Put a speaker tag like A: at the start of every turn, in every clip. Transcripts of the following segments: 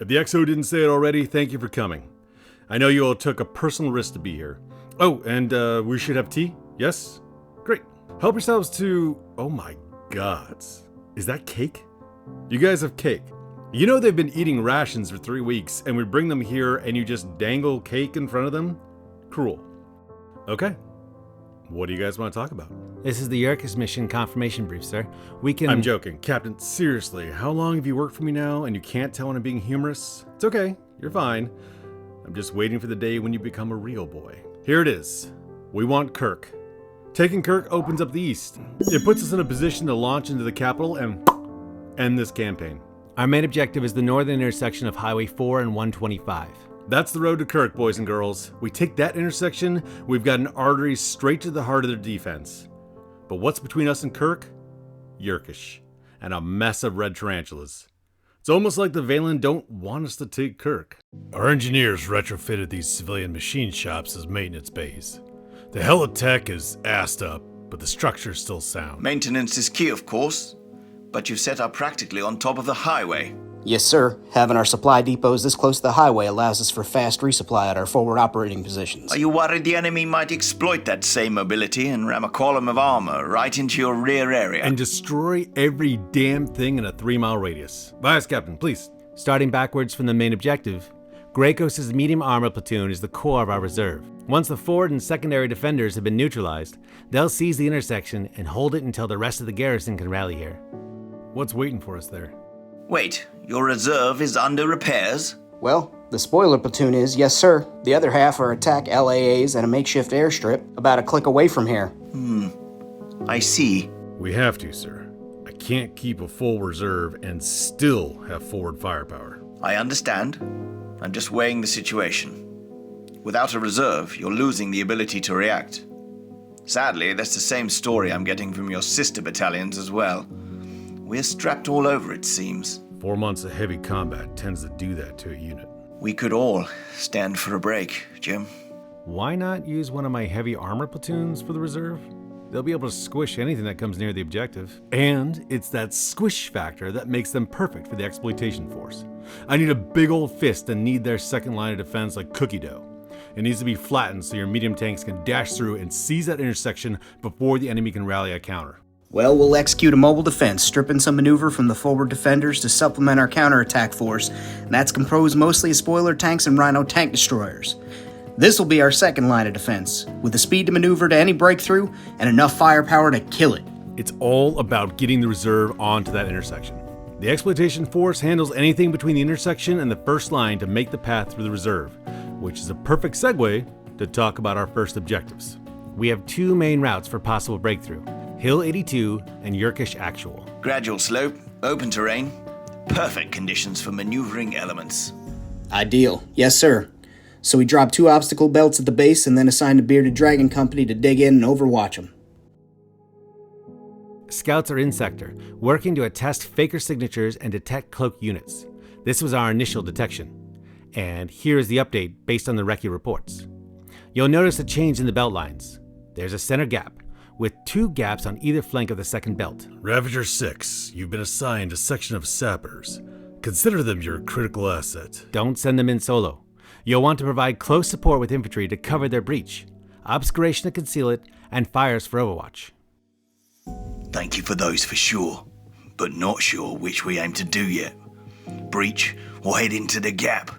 A: If the XO didn't say it already, thank you for coming. I know you all took a personal risk to be here. Oh, and we should have tea? Yes? Great. Help yourselves to... Oh my gods. Is that cake? You guys have cake. You know they've been eating rations for 3 weeks, and we bring them here and you just dangle cake in front of them? Cruel. Okay. What do you guys want to talk about?
B: This is the Yerkish mission confirmation brief, sir.
A: I'm joking. Captain, seriously, how long have you worked for me now and you can't tell when I'm being humorous? It's okay. You're fine. I'm just waiting for the day when you become a real boy. Here it is. We want Kirk. Taking Kirk opens up the east. It puts us in a position to launch into the capital and end this campaign.
B: Our main objective is the northern intersection of Highway 4 and 125.
A: That's the road to Kirk, boys and girls. We take that intersection, we've got an artery straight to the heart of their defense. But what's between us and Kirk? Yerkish, and a mess of red tarantulas. It's almost like the Valen don't want us to take Kirk. Our engineers retrofitted these civilian machine shops as maintenance bays. The helitech is assed up, but the structure's still sound.
C: Maintenance is key, of course, but you've set up practically on top of the highway.
D: Yes, sir. Having our supply depots this close to the highway allows us for fast resupply at our forward operating positions.
C: Are you worried the enemy might exploit that same mobility and ram a column of armor right into your rear area?
A: And destroy every damn thing in a 3-mile radius. Vice Captain, please.
B: Starting backwards from the main objective, Greykos' medium armor platoon is the core of our reserve. Once the forward and secondary defenders have been neutralized, they'll seize the intersection and hold it until the rest of the garrison can rally here.
A: What's waiting for us there?
C: Wait, your reserve is under repairs?
D: Well, the spoiler platoon is, yes, sir. The other half are attack LAAs and a makeshift airstrip about a click away from here.
C: I see.
A: We have to, sir. I can't keep a full reserve and still have forward firepower.
C: I understand. I'm just weighing the situation. Without a reserve, you're losing the ability to react. Sadly, that's the same story I'm getting from your sister battalions as well. We're strapped all over, it seems.
A: 4 months of heavy combat tends to do that to a unit.
C: We could all stand for a break, Jim.
A: Why not use one of my heavy armor platoons for the reserve? They'll be able to squish anything that comes near the objective. And it's that squish factor that makes them perfect for the exploitation force. I need a big old fist and need their second line of defense like cookie dough. It needs to be flattened so your medium tanks can dash through and seize that intersection before the enemy can rally a counter.
D: Well, we'll execute a mobile defense, stripping some maneuver from the forward defenders to supplement our counterattack force, and that's composed mostly of spoiler tanks and Rhino tank destroyers. This will be our second line of defense, with the speed to maneuver to any breakthrough and enough firepower to kill it.
A: It's all about getting the reserve onto that intersection. The exploitation force handles anything between the intersection and the first line to make the path through the reserve, which is a perfect segue to talk about our first objectives.
B: We have 2 main routes for possible breakthrough, Hill 82 and Yerkish Actual.
C: Gradual slope, open terrain, perfect conditions for maneuvering elements.
D: Ideal. Yes, sir. So we drop 2 obstacle belts at the base and then assign a bearded dragon company to dig in and overwatch them.
B: Scouts are in sector, working to attest faker signatures and detect cloak units. This was our initial detection. And here is the update based on the recce reports. You'll notice a change in the belt lines. There's a center gap, with 2 gaps on either flank of the second belt.
A: Ravager 6, you've been assigned a section of sappers. Consider them your critical asset.
B: Don't send them in solo. You'll want to provide close support with infantry to cover their breach, obscuration to conceal it, and fires for overwatch.
C: Thank you for those for sure, but not sure which we aim to do yet. Breach or head into the gap.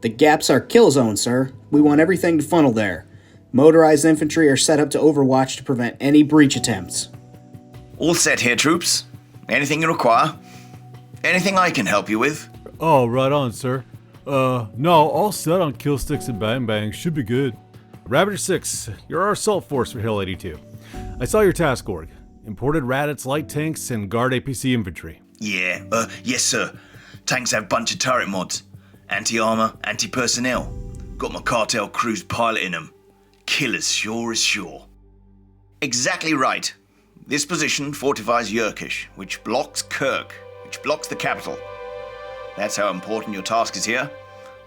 D: The gap's our kill zone, sir. We want everything to funnel there. Motorized infantry are set up to overwatch to prevent any breach attempts.
C: All set here, troops. Anything you require? Anything I can help you with?
A: Oh, right on, sir. No, all set on kill sticks and bang bangs. Should be good. Ravager 6, you're our assault force for Hill 82. I saw your task org. Imported Raditz light tanks and guard APC infantry.
C: Yeah, yes sir. Tanks have bunch of turret mods. Anti-armor, anti-personnel. Got my cartel crews piloting them. Killers sure as sure. Exactly right. This position fortifies Yerkish, which blocks Kirk, which blocks the capital. That's how important your task is here.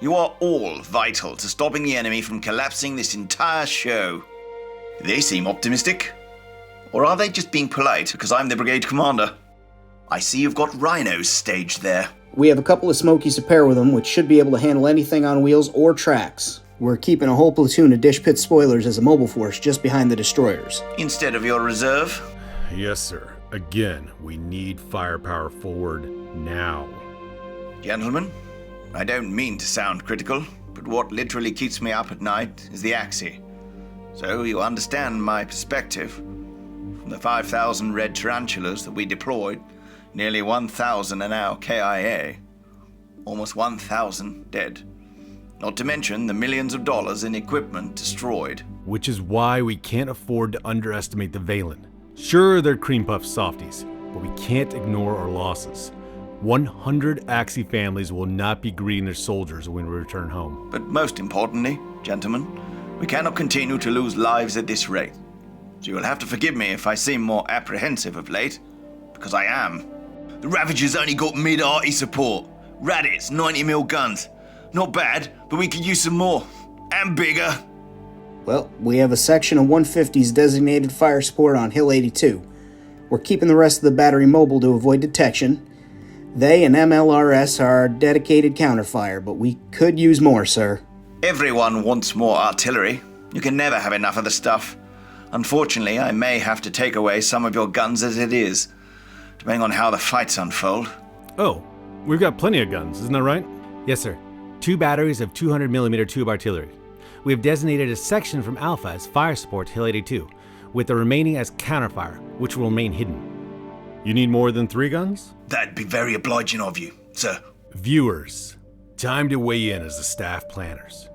C: You are all vital to stopping the enemy from collapsing this entire show. They seem optimistic. Or are they just being polite because I'm the brigade commander? I see you've got rhinos staged there.
D: We have a couple of Smokies to pair with them, which should be able to handle anything on wheels or tracks. We're keeping a whole platoon of Dish Pit spoilers as a mobile force just behind the destroyers.
C: Instead of your reserve?
A: Yes, sir. Again, we need firepower forward now.
C: Gentlemen, I don't mean to sound critical, but what literally keeps me up at night is the Axie. So you understand my perspective. From the 5,000 red tarantulas that we deployed, nearly 1,000 are now KIA. Almost 1,000 dead. Not to mention the millions of dollars in equipment destroyed.
A: Which is why we can't afford to underestimate the Valen. Sure, they're cream puff softies, but we can't ignore our losses. 100 Axie families will not be greeting their soldiers when we return home.
C: But most importantly, gentlemen, we cannot continue to lose lives at this rate. So you'll have to forgive me if I seem more apprehensive of late, because I am. The Ravagers only got mid-arty support. Raditz, 90mm guns. Not bad, but we could use some more. And bigger.
D: Well, we have a section of 150's designated fire support on Hill 82. We're keeping the rest of the battery mobile to avoid detection. They and MLRS are dedicated counterfire, but we could use more, sir.
C: Everyone wants more artillery. You can never have enough of the stuff. Unfortunately, I may have to take away some of your guns as it is, depending on how the fights unfold.
A: Oh, we've got plenty of guns, isn't that right?
B: Yes, sir. 2 batteries of 200mm tube artillery. We have designated a section from Alpha as fire support Hill 82, with the remaining as counterfire, which will remain hidden.
A: You need more than 3 guns?
C: That'd be very obliging of you, sir.
A: Viewers, time to weigh in as the staff planners.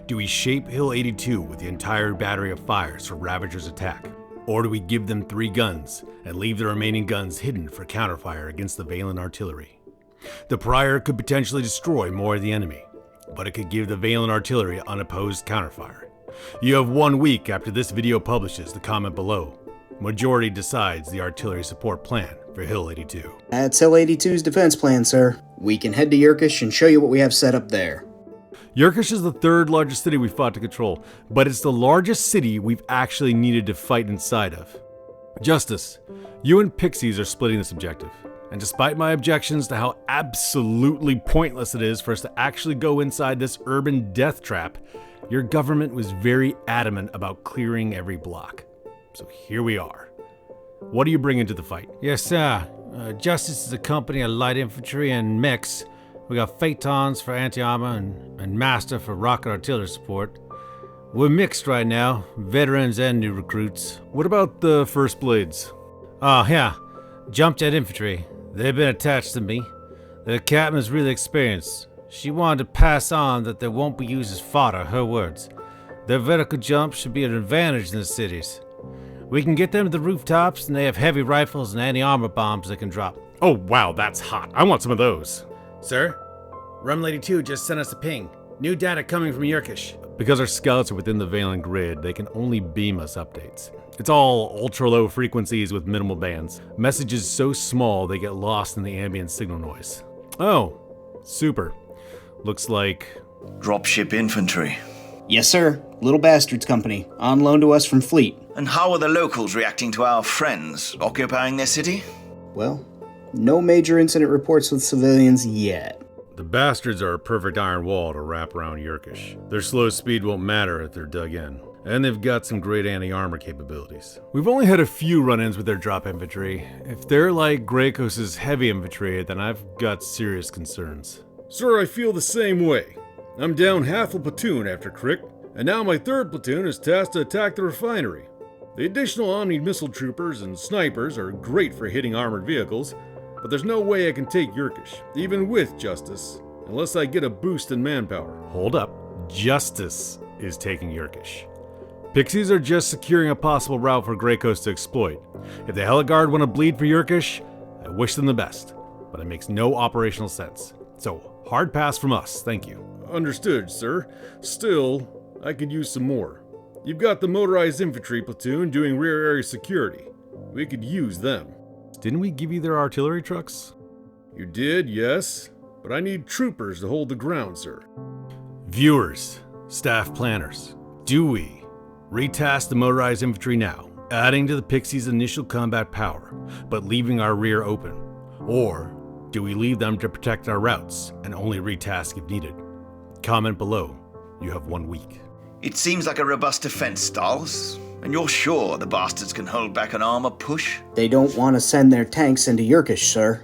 A: Do we shape Hill 82 with the entire battery of fires for Ravager's attack? Or do we give them 3 guns and leave the remaining guns hidden for counterfire against the Valen artillery? The Prior could potentially destroy more of the enemy, but it could give the Valen artillery unopposed counterfire. You have 1 week after this video publishes to comment below. Majority decides the artillery support plan for Hill 82.
D: That's Hill 82's defense plan, sir. We can head to Yerkish and show you what we have set up there.
A: Yerkish is the 3rd largest city we fought to control, but it's the largest city we've actually needed to fight inside of. Justice, you and Pixies are splitting this objective, and despite my objections to how absolutely pointless it is for us to actually go inside this urban death trap, your government was very adamant about clearing every block. So here we are. What do you bring into the fight?
B: Yes, sir. Justice is a company of light infantry and mechs. We got Phaetons for anti-armor and Master for rocket artillery support. We're mixed right now, veterans and new recruits.
A: What about the First Blades?
B: Oh, yeah. Jump Jet Infantry. They've been attached to me. The captain is really experienced. She wanted to pass on that they won't be used as fodder, her words. Their vertical jump should be an advantage in the cities. We can get them to the rooftops, and they have heavy rifles and anti-armor bombs they can drop.
A: Oh wow, that's hot. I want some of those.
B: Sir? Rum Lady 2 just sent us a ping. New data coming from Yerkish.
A: Because our scouts are within the Valen grid, they can only beam us updates. It's all ultra-low frequencies with minimal bands. Messages so small they get lost in the ambient signal noise. Oh, super. Looks like...
C: Dropship infantry.
D: Yes, sir. Little Bastards Company, on loan to us from Fleet.
C: And how are the locals reacting to our friends occupying their city?
D: Well, no major incident reports with civilians yet.
A: The bastards are a perfect iron wall to wrap around Yerkish. Their slow speed won't matter if they're dug in. And they've got some great anti-armor capabilities. We've only had a few run-ins with their drop infantry. If they're like Greykos' heavy infantry, then I've got serious concerns. Sir, I feel the same way. I'm down half a platoon after Kirk, and now my 3rd platoon is tasked to attack the refinery. The additional Omni missile troopers and snipers are great for hitting armored vehicles, but there's no way I can take Yerkish, even with Justice, unless I get a boost in manpower. Hold up. Justice is taking Yerkish. Pixies are just securing a possible route for Greykos to exploit. If the Heliguard want to bleed for Yerkish, I wish them the best, but it makes no operational sense. So, hard pass from us, thank you. Understood, sir. Still, I could use some more. You've got the motorized infantry platoon doing rear area security. We could use them. Didn't we give you their artillery trucks? You did, yes, but I need troopers to hold the ground, sir. Viewers, staff planners, do we retask the motorized infantry now, adding to the Pixies' initial combat power, but leaving our rear open? Or
B: Do we leave them to protect our routes and only retask if needed? Comment below. You have 1 week.
C: It seems like a robust defense, Stalls. And you're sure the bastards can hold back an armor push?
D: They don't want to send their tanks into Yerkish, sir.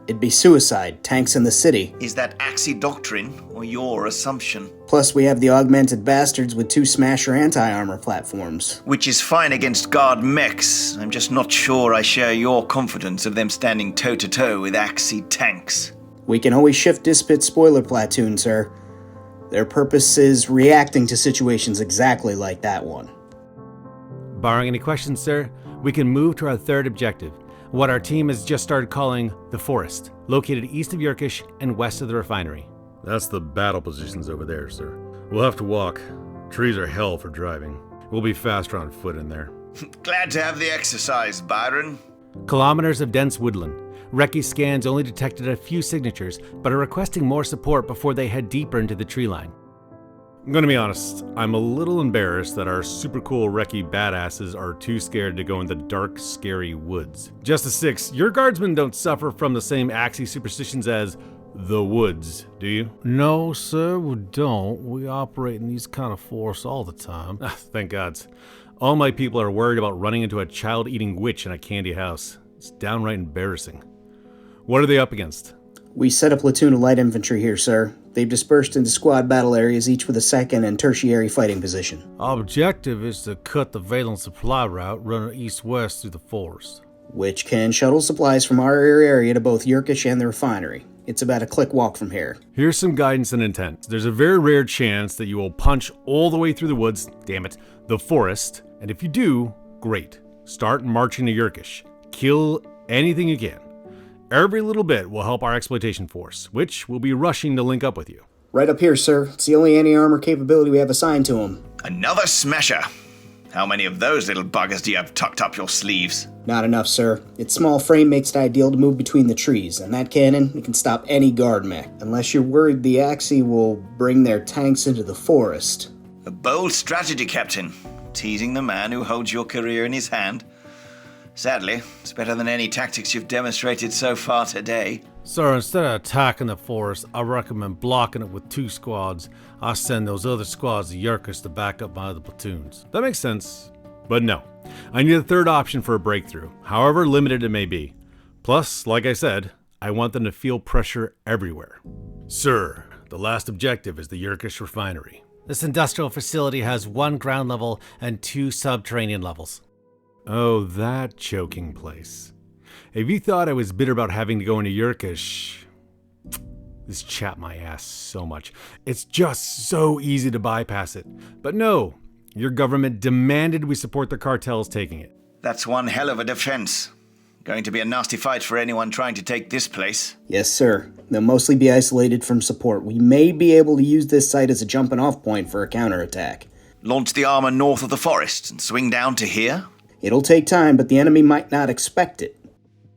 D: It'd be suicide, tanks in the city.
C: Is that Axie doctrine or your assumption?
D: Plus, we have the augmented bastards with 2 Smasher anti-armor platforms.
C: Which is fine against guard mechs. I'm just not sure I share your confidence of them standing toe-to-toe with Axie tanks.
D: We can always shift Dispit spoiler platoon, sir. Their purpose is reacting to situations exactly like that one.
B: Barring any questions, sir, we can move to our third objective, what our team has just started calling the Forest, located east of Yerkish and west of the Refinery.
A: That's the battle positions over there, sir. We'll have to walk. Trees are hell for driving. We'll be faster on foot in there.
C: Glad to have the exercise, Byron.
B: Kilometers of dense woodland. Recce scans only detected a few signatures, but are requesting more support before they head deeper into the tree line.
A: I'm gonna be honest, I'm a little embarrassed that our super cool Recce badasses are too scared to go in the dark, scary woods. Justice 6, your guardsmen don't suffer from the same Axie superstitions as the woods, do you?
B: No, sir, we don't. We operate in these kind of forests all the time.
A: Thank gods. All my people are worried about running into a child-eating witch in a candy house. It's downright embarrassing. What are they up against?
D: We set a platoon of light infantry here, sir. They've dispersed into squad battle areas, each with a second and tertiary fighting position.
B: Our objective is to cut the Valen supply route running east-west through the forest,
D: which can shuttle supplies from our area to both Yerkish and the Refinery. It's about a click walk from here.
A: Here's some guidance and intent. There's a very rare chance that you will punch all the way through the woods, damn it, the forest, and if you do, great. Start marching to Yerkish. Kill anything you can. Every little bit will help our exploitation force, which will be rushing to link up with you.
D: Right up here, sir. It's the only anti-armor capability we have assigned to him.
C: Another smasher. How many of those little buggers do you have tucked up your sleeves?
D: Not enough, sir. Its small frame makes it ideal to move between the trees, and that cannon, it can stop any guard mech. Unless you're worried the Axie will bring their tanks into the forest.
C: A bold strategy, Captain. Teasing the man who holds your career in his hand. Sadly, it's better than any tactics you've demonstrated so far today.
B: Sir, instead of attacking the forest, I recommend blocking it with 2 squads. I send those other squads to Yerkish to back up my other platoons.
A: That makes sense. But no, I need a third option for a breakthrough, however limited it may be. Plus, like I said, I want them to feel pressure everywhere. Sir, the last objective is the Yerkish Refinery.
B: This industrial facility has 1 ground level and 2 subterranean levels.
A: Oh, that choking place. If you thought I was bitter about having to go into Yerkish, this chapped my ass so much. It's just so easy to bypass it. But no, your government demanded we support the cartels taking it.
C: That's one hell of a defense. Going to be a nasty fight for anyone trying to take this place.
D: Yes, sir. They'll mostly be isolated from support. We may be able to use this site as a jumping off point for a counterattack.
C: Launch the armor north of the forest and swing down to here?
D: It'll take time, but the enemy might not expect it.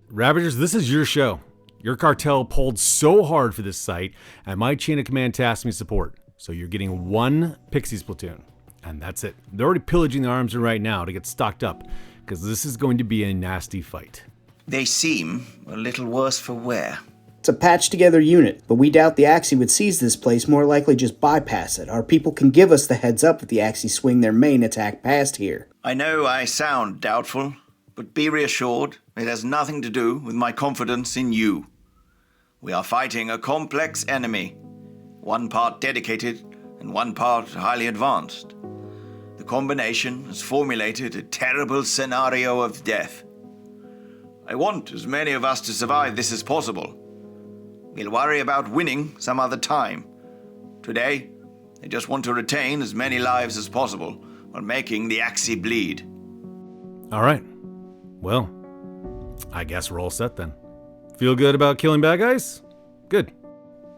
A: Ravagers, this is your show. Your cartel pulled so hard for this site, and my chain of command tasked me support. So you're getting 1 Pixies platoon, and that's it. They're already pillaging the arms room right now to get stocked up, because this is going to be a nasty fight.
C: They seem a little worse for wear.
D: It's a patched-together unit, but we doubt the Axie would seize this place, more likely just bypass it. Our people can give us the heads up if the Axie swing their main attack past here.
C: I know I sound doubtful, but be reassured, it has nothing to do with my confidence in you. We are fighting a complex enemy, 1 part dedicated and 1 part highly advanced. The combination has formulated a terrible scenario of death. I want as many of us to survive this as possible. We'll worry about winning some other time. Today, I just want to retain as many lives as possible while making the Axie bleed.
A: All right. Well, I guess we're all set then. Feel good about killing bad guys? Good.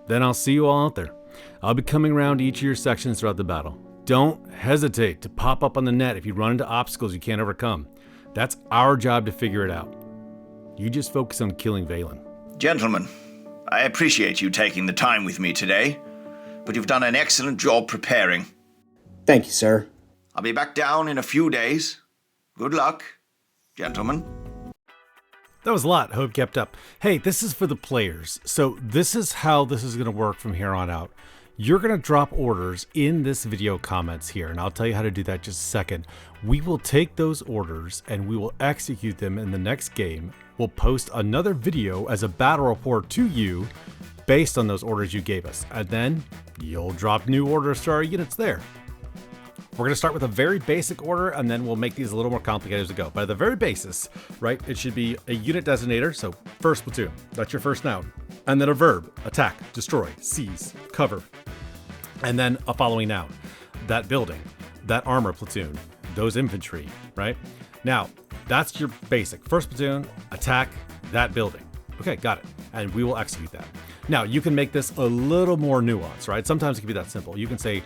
A: Then I'll see you all out there. I'll be coming around to each of your sections throughout the battle. Don't hesitate to pop up on the net if you run into obstacles you can't overcome. That's our job to figure it out. You just focus on killing Valen.
C: Gentlemen, I appreciate you taking the time with me today, but you've done an excellent job preparing.
D: Thank you, sir.
C: I'll be back down in a few days. Good luck, gentlemen.
B: That was a lot. Hope you kept up. Hey, this is for the players. So this is how this is going to work from here on out. You're going to drop orders in this video comments here, and I'll tell you how to do that in just a second. We will take those orders and we will execute them in the next game. We'll post another video as a battle report to you based on those orders you gave us, and then you'll drop new orders to our units there. We're going to start with a very basic order, and then we'll make these a little more complicated as we go. But at the very basis, right, it should be a unit designator, so first platoon, that's your first noun. And then a verb, attack, destroy, seize, cover. And then a following noun, that building, that armor platoon, those infantry, right? Now, that's your basic. First platoon, attack, that building. Okay, got it. And we will execute that. Now, you can make this a little more nuanced, right? Sometimes it can be that simple. You can say,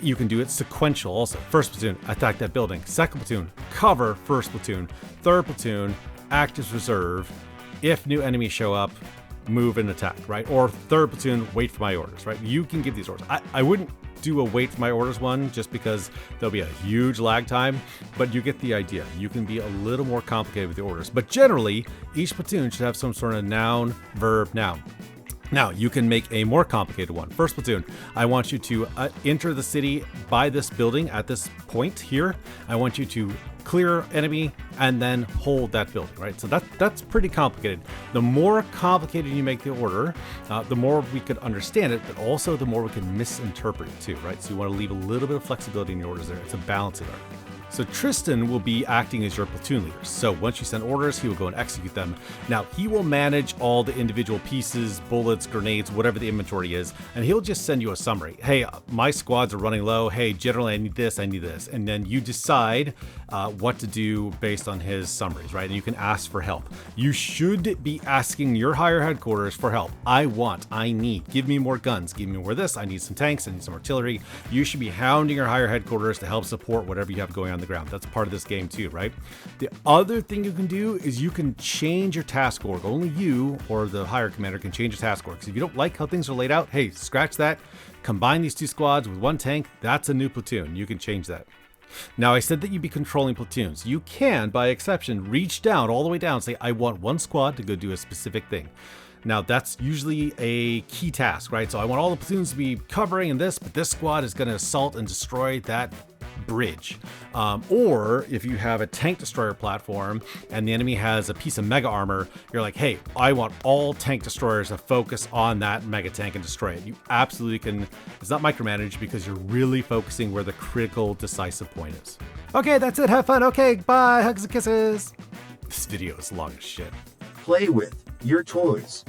B: you can do it sequential also. First platoon, attack that building. Second platoon, cover first platoon. Third platoon, act as reserve. If new enemies show up, move and attack, right? Or third platoon, wait for my orders, right? You can give these orders. I wouldn't do a wait for my orders one just because there'll be a huge lag time, but you get the idea. You can be a little more complicated with the orders, but generally each platoon should have some sort of noun, verb, noun. Now, you can make a more complicated one. First platoon, I want you to enter the city by this building at this point here. I want you to clear enemy and then hold that building, right? So that's pretty complicated. The more complicated you make the order, the more we could understand it, but also the more we can misinterpret it too, right? So you want to leave a little bit of flexibility in your orders there. It's a balancing art. So Tristan will be acting as your platoon leader. So once you send orders, he will go and execute them. Now, he will manage all the individual pieces, bullets, grenades, whatever the inventory is, and he'll just send you a summary. Hey, my squads are running low. Hey, generally, I need this, I need this. And then you decide what to do based on his summaries, right? And you can ask for help. You should be asking your higher headquarters for help. I need, give me more guns, give me more of this, I need some tanks, I need some artillery. You should be hounding your higher headquarters to help support whatever you have going on the ground. That's part of this game too, right? The other thing you can do is you can change your task org. Only you or the higher commander can change your task org. So if you don't like how things are laid out, hey, scratch that. Combine these two squads with one tank. That's a new platoon. You can change that. Now, I said that you'd be controlling platoons. You can, by exception, reach down all the way down and say, I want one squad to go do a specific thing. Now, that's usually a key task, right? So I want all the platoons to be covering in this, but this squad is going to assault and destroy that bridge. Or if you have a tank destroyer platform and the enemy has a piece of mega armor, you're like, hey, I want all tank destroyers to focus on that mega tank and destroy it. You absolutely can. It's not micromanaged because you're really focusing where the critical decisive point is. Okay, that's it. Have fun. Okay, bye. Hugs and kisses. This video is long as shit.
E: Play with your toys.